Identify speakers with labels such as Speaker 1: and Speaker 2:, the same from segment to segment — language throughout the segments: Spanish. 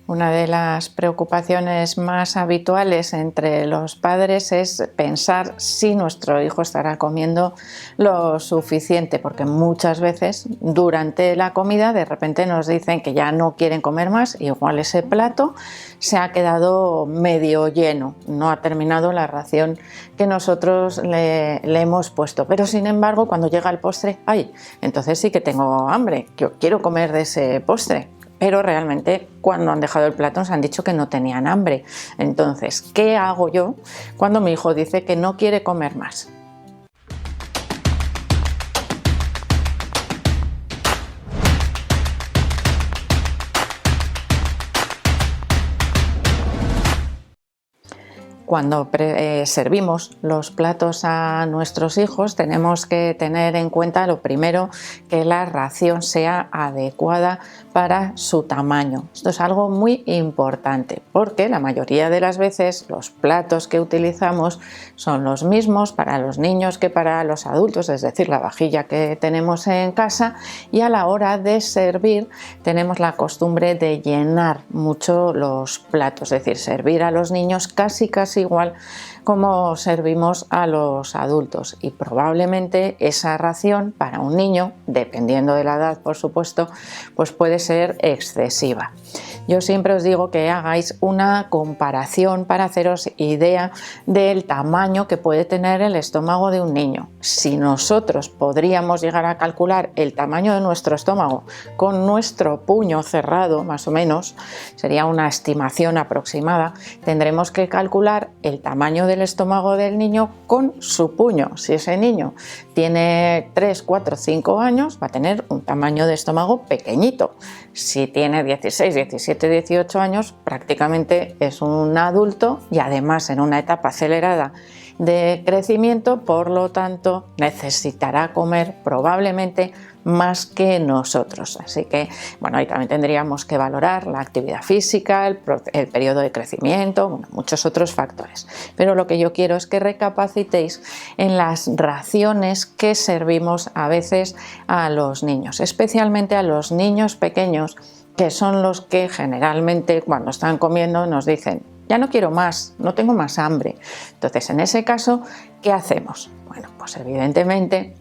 Speaker 1: Una de las preocupaciones más habituales entre los padres es pensar si nuestro hijo estará comiendo lo suficiente, porque muchas veces durante la comida de repente nos dicen que ya no quieren comer más, igual ese plato se ha quedado medio lleno, no ha terminado la ración que nosotros le hemos puesto, pero sin embargo cuando llega el postre, ¡ay! Entonces sí que tengo hambre, yo quiero comer de ese postre. Pero realmente cuando han dejado el plato nos han dicho que no tenían hambre. Entonces, ¿qué hago yo cuando mi hijo dice que no quiere comer más? Cuando servimos los platos a nuestros hijos tenemos que tener en cuenta lo primero, que la ración sea adecuada para su tamaño. Esto es algo muy importante porque la mayoría de las veces los platos que utilizamos son los mismos para los niños que para los adultos, es decir, la vajilla que tenemos en casa, y a la hora de servir tenemos la costumbre de llenar mucho los platos, es decir, servir a los niños casi igual como servimos a los adultos, y probablemente esa ración para un niño, dependiendo de la edad por supuesto, pues puede ser excesiva. Yo siempre os digo que hagáis una comparación para haceros idea del tamaño que puede tener el estómago de un niño. Si nosotros podríamos llegar a calcular el tamaño de nuestro estómago con nuestro puño cerrado, más o menos, sería una estimación aproximada, tendremos que calcular el tamaño del estómago del niño con su puño. Si ese niño tiene 3, 4, 5 años, va a tener un tamaño de estómago pequeñito. Si tiene 16, 17, 18 años, prácticamente es un adulto y además en una etapa acelerada de crecimiento, por lo tanto necesitará comer probablemente más que nosotros. Así que, bueno, ahí también tendríamos que valorar la actividad física, el periodo de crecimiento, bueno, muchos otros factores. Pero lo que yo quiero es que recapacitéis en las raciones que servimos a veces a los niños, especialmente a los niños pequeños, que son los que generalmente cuando están comiendo nos dicen: ya no quiero más, no tengo más hambre. Entonces, en ese caso, ¿qué hacemos? Bueno, pues evidentemente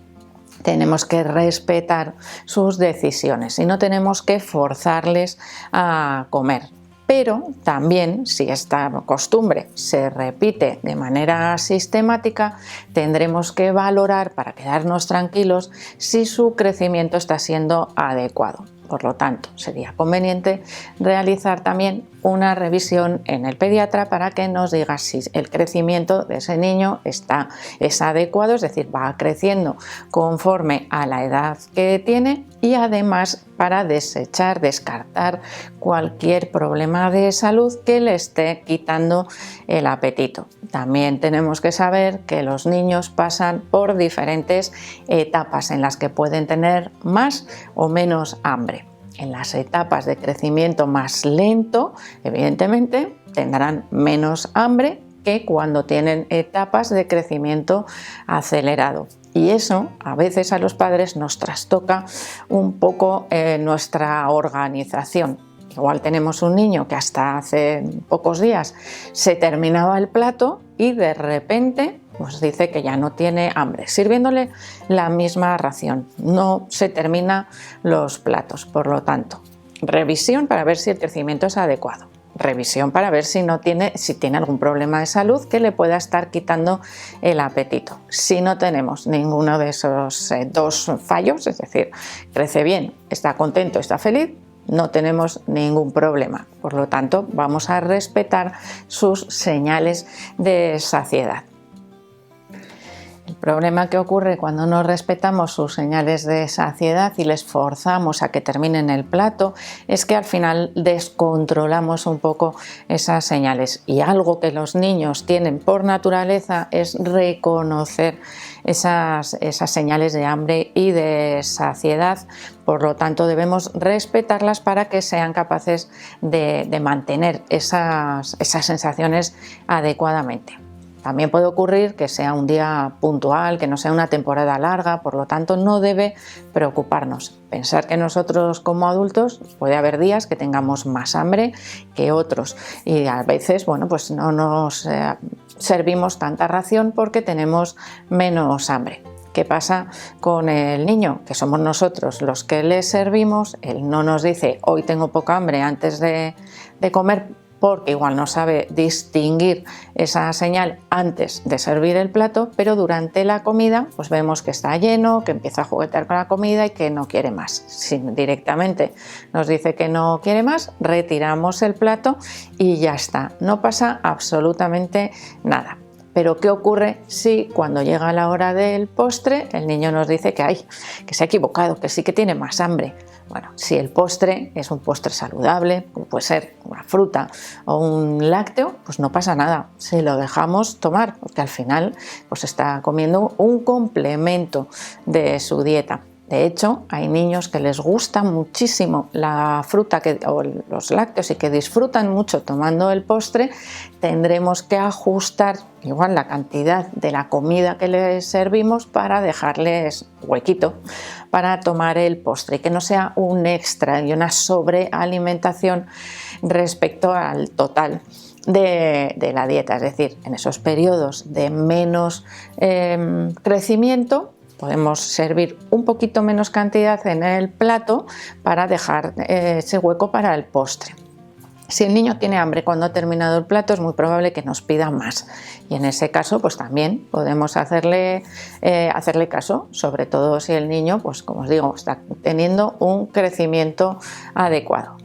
Speaker 1: tenemos que respetar sus decisiones y no tenemos que forzarles a comer. Pero también, si esta costumbre se repite de manera sistemática, tendremos que valorar, para quedarnos tranquilos, si su crecimiento está siendo adecuado. Por lo tanto, sería conveniente realizar también una revisión en el pediatra para que nos diga si el crecimiento de ese niño es adecuado, es decir, va creciendo conforme a la edad que tiene, y además para descartar cualquier problema de salud que le esté quitando el apetito. También tenemos que saber que los niños pasan por diferentes etapas en las que pueden tener más o menos hambre. En las etapas de crecimiento más lento, evidentemente, tendrán menos hambre que cuando tienen etapas de crecimiento acelerado. Y eso a veces a los padres nos trastoca un poco nuestra organización. Igual tenemos un niño que hasta hace pocos días se terminaba el plato y de repente pues dice que ya no tiene hambre, sirviéndole la misma ración. No se termina los platos. Por lo tanto, revisión para ver si el crecimiento es adecuado. Revisión para ver si tiene algún problema de salud que le pueda estar quitando el apetito. Si no tenemos ninguno de esos dos fallos, es decir, crece bien, está contento, está feliz, no tenemos ningún problema. Por lo tanto, vamos a respetar sus señales de saciedad. El problema que ocurre cuando no respetamos sus señales de saciedad y les forzamos a que terminen el plato es que al final descontrolamos un poco esas señales, y algo que los niños tienen por naturaleza es reconocer esas señales de hambre y de saciedad. Por lo tanto, debemos respetarlas para que sean capaces de mantener esas sensaciones adecuadamente. También puede ocurrir que sea un día puntual, que no sea una temporada larga, por lo tanto no debe preocuparnos. Pensar que nosotros como adultos puede haber días que tengamos más hambre que otros y a veces, bueno, pues no nos servimos tanta ración porque tenemos menos hambre. ¿Qué pasa con el niño? Que somos nosotros los que le servimos, él no nos dice hoy tengo poca hambre antes de comer, porque igual no sabe distinguir esa señal antes de servir el plato, pero durante la comida pues vemos que está lleno, que empieza a juguetear con la comida y que no quiere más. Si directamente nos dice que no quiere más, retiramos el plato y ya está, no pasa absolutamente nada. Pero ¿qué ocurre si cuando llega la hora del postre el niño nos dice que se ha equivocado, que sí que tiene más hambre? Bueno, si el postre es un postre saludable, como puede ser una fruta o un lácteo, pues no pasa nada, se lo dejamos tomar, porque al final pues está comiendo un complemento de su dieta. De hecho, hay niños que les gusta muchísimo la fruta o los lácteos y que disfrutan mucho tomando el postre. Tendremos que ajustar igual la cantidad de la comida que les servimos para dejarles huequito para tomar el postre y que no sea un extra y una sobrealimentación respecto al total de la dieta. Es decir, en esos periodos de menos crecimiento podemos servir un poquito menos cantidad en el plato para dejar ese hueco para el postre. Si el niño tiene hambre cuando ha terminado el plato, es muy probable que nos pida más y en ese caso pues también podemos hacerle caso, sobre todo si el niño, pues como os digo, está teniendo un crecimiento adecuado.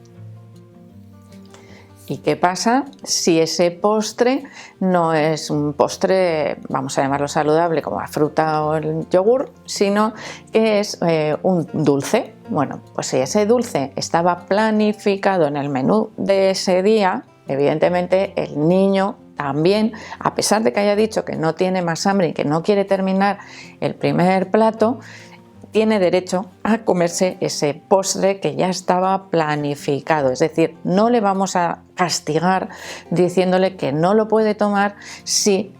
Speaker 1: ¿Y qué pasa si ese postre no es un postre, vamos a llamarlo saludable, como la fruta o el yogur, sino que es un dulce? Bueno, pues si ese dulce estaba planificado en el menú de ese día, evidentemente el niño también, a pesar de que haya dicho que no tiene más hambre y que no quiere terminar el primer plato, tiene derecho a comerse ese postre que ya estaba planificado. Es decir, no le vamos a castigar diciéndole que no lo puede tomar si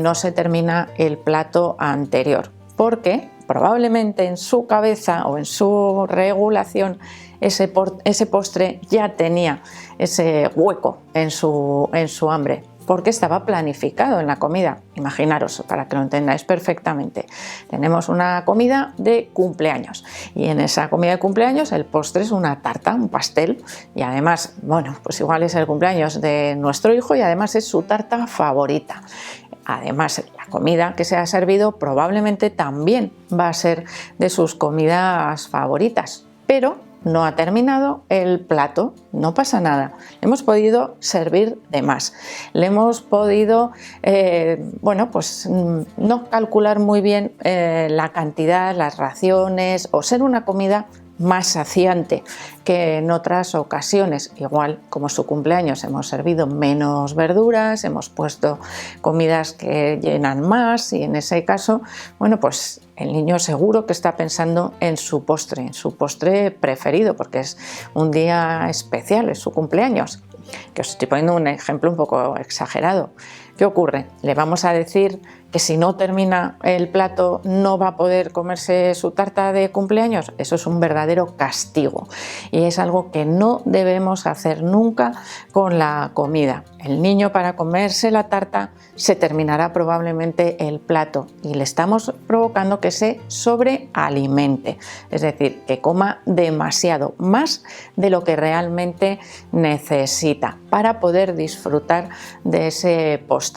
Speaker 1: no se termina el plato anterior, porque probablemente en su cabeza o en su regulación ese postre ya tenía ese hueco en su hambre, porque estaba planificado en la comida. Imaginaros, para que lo entendáis perfectamente, tenemos una comida de cumpleaños y en esa comida de cumpleaños el postre es una tarta, un pastel, y además, bueno, pues igual es el cumpleaños de nuestro hijo y además es su tarta favorita. Además, la comida que se ha servido probablemente también va a ser de sus comidas favoritas, pero no ha terminado el plato, no pasa nada. Le hemos podido servir de más. Le hemos podido, pues no calcular muy bien la cantidad, las raciones o ser una comida más saciante que en otras ocasiones. Igual, como su cumpleaños, hemos servido menos verduras, hemos puesto comidas que llenan más y en ese caso, bueno, pues el niño seguro que está pensando en su postre preferido, porque es un día especial, es su cumpleaños. Que os estoy poniendo un ejemplo un poco exagerado. ¿Qué ocurre? ¿Le vamos a decir que si no termina el plato no va a poder comerse su tarta de cumpleaños? Eso es un verdadero castigo y es algo que no debemos hacer nunca con la comida. El niño, para comerse la tarta, se terminará probablemente el plato y le estamos provocando que se sobrealimente, es decir, que coma demasiado, más de lo que realmente necesita para poder disfrutar de ese postre.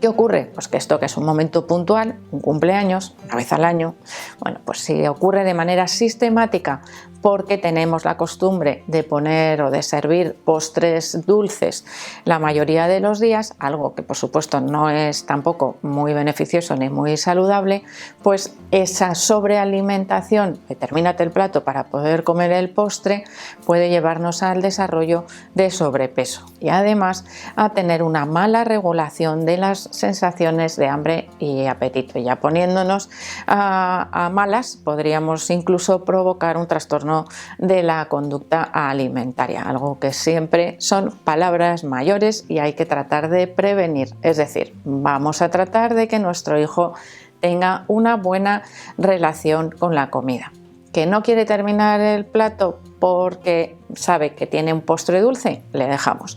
Speaker 1: ¿Qué ocurre? Pues que esto, que es un momento puntual, un cumpleaños, una vez al año, bueno, pues si ocurre de manera sistemática porque tenemos la costumbre de poner o de servir postres dulces la mayoría de los días, algo que por supuesto no es tampoco muy beneficioso ni muy saludable, pues esa sobrealimentación, que termínate el plato para poder comer el postre, puede llevarnos al desarrollo de sobrepeso y además a tener una mala regulación de las sensaciones de hambre y apetito. Y ya poniéndonos a malas, podríamos incluso provocar un trastorno de la conducta alimentaria, algo que siempre son palabras mayores y hay que tratar de prevenir. Es decir, vamos a tratar de que nuestro hijo tenga una buena relación con la comida. ¿Que no quiere terminar el plato porque sabe que tiene un postre dulce? Le dejamos.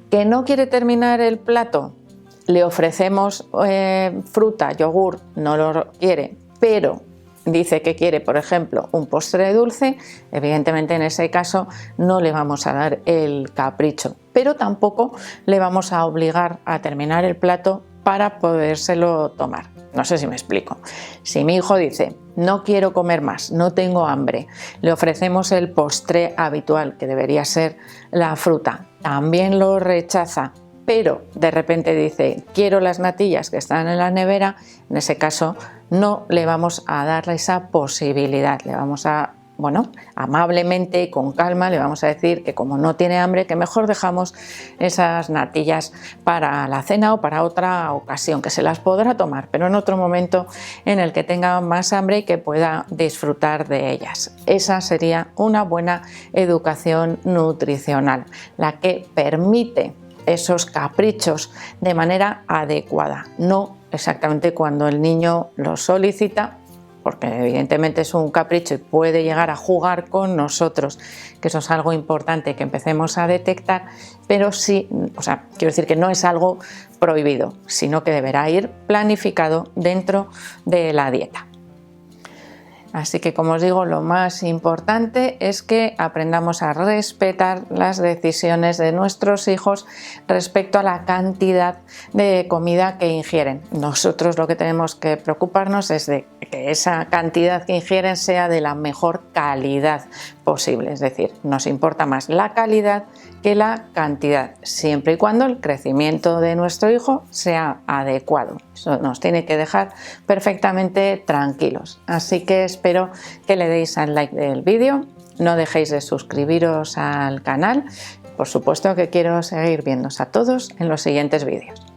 Speaker 1: ¿Que no quiere terminar el plato? Le ofrecemos fruta, yogur, no lo quiere, pero dice que quiere, por ejemplo, un postre dulce. Evidentemente en ese caso no le vamos a dar el capricho, pero tampoco le vamos a obligar a terminar el plato para podérselo tomar. No sé si me explico. Si mi hijo dice, no quiero comer más, no tengo hambre, le ofrecemos el postre habitual, que debería ser la fruta, también lo rechaza, pero de repente dice, quiero las natillas que están en la nevera, en ese caso no le vamos a dar esa posibilidad, le vamos a, amablemente y con calma le vamos a decir que como no tiene hambre, que mejor dejamos esas natillas para la cena o para otra ocasión, que se las podrá tomar, pero en otro momento en el que tenga más hambre y que pueda disfrutar de ellas. Esa sería una buena educación nutricional, la que permite esos caprichos de manera adecuada, no exactamente cuando el niño lo solicita, porque evidentemente es un capricho y puede llegar a jugar con nosotros, que eso es algo importante que empecemos a detectar, pero sí, quiero decir que no es algo prohibido, sino que deberá ir planificado dentro de la dieta. Así que, como os digo, lo más importante es que aprendamos a respetar las decisiones de nuestros hijos respecto a la cantidad de comida que ingieren. Nosotros lo que tenemos que preocuparnos es de que esa cantidad que ingieren sea de la mejor calidad posible. Es decir, nos importa más la calidad que la cantidad, siempre y cuando el crecimiento de nuestro hijo sea adecuado. Eso nos tiene que dejar perfectamente tranquilos. Así que espero que le deis al like del vídeo, no dejéis de suscribiros al canal. Por supuesto que quiero seguir viéndoos a todos en los siguientes vídeos.